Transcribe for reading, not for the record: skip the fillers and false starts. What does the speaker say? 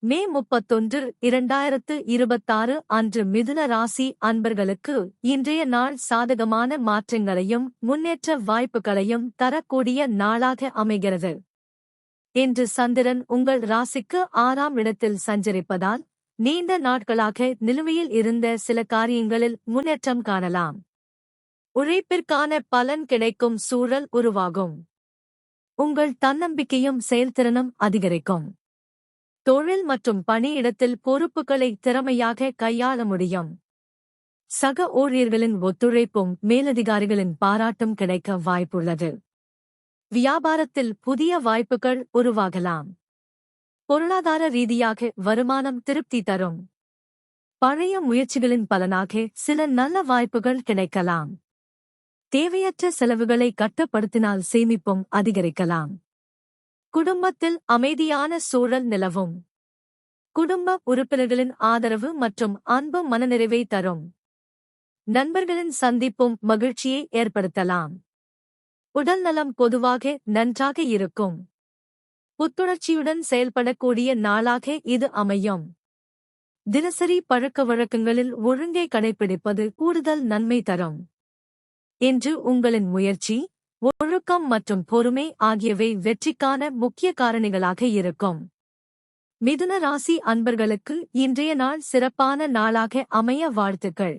மே 31, 2026 அன்று மிதுன ராசி அன்பர்களுக்கு இன்றைய நாள் சாதகமான மாற்றங்களையும் முன்னேற்ற வாய்ப்புகளையும் தரக்கூடிய நாளாக அமைகிறது. இன்று சந்திரன் உங்கள் ராசிக்கு 6ஆம் இடத்தில் சஞ்சரிப்பதால் நீண்ட நாட்களாக நிலுவையில் இருந்த சில காரியங்களில் முன்னேற்றம் காணலாம். உழைப்பிற்கான பலன் கிடைக்கும் சூழல் உருவாகும். உங்கள் தன்னம்பிக்கையும் செயல்திறனும் அதிகரிக்கும். தொழில் மற்றும் பணியிடத்தில் பொறுப்புகளை திறமையாக கையாள முடியும். சக ஊழியர்களின் ஒத்துழைப்பும் மேலதிகாரிகளின் பாராட்டும் கிடைக்க வாய்ப்புள்ளது. வியாபாரத்தில் புதிய வாய்ப்புகள் உருவாகலாம். பொருளாதார ரீதியாக வருமானம் திருப்தி தரும். பழைய முயற்சிகளின் பலனாக சில நல்ல வாய்ப்புகள் கிடைக்கலாம். தேவையற்ற செலவுகளை கட்டுப்படுத்தினால் சேமிப்பும் அதிகரிக்கலாம். குடும்பத்தில் அமைதியான சூழல் நிலவும். குடும்ப உறுப்பினர்களின் ஆதரவு மற்றும் அன்பு மனநிறைவை தரும். நண்பர்களின் சந்திப்பும் மகிழ்ச்சியை ஏற்படுத்தலாம். உடல்நலம் பொதுவாக நன்றாக இருக்கும். புத்துணர்ச்சியுடன் செயல்படக்கூடிய நாளாக இது அமையும். தினசரி பழக்கவழக்கங்களில் ஒழுங்கை கடைப்பிடிப்பது கூடுதல் நன்மை தரும். இன்று உங்களின் முயற்சி, ஒழுக்கம் மற்றும் பொறுமை ஆகியவை வெற்றிக்கான முக்கிய காரணிகளாக இருக்கும். மிதுன ராசி அன்பர்களுக்கு இன்றைய நாள் சிறப்பான நாளாக அமைய வாழ்த்துக்கள்.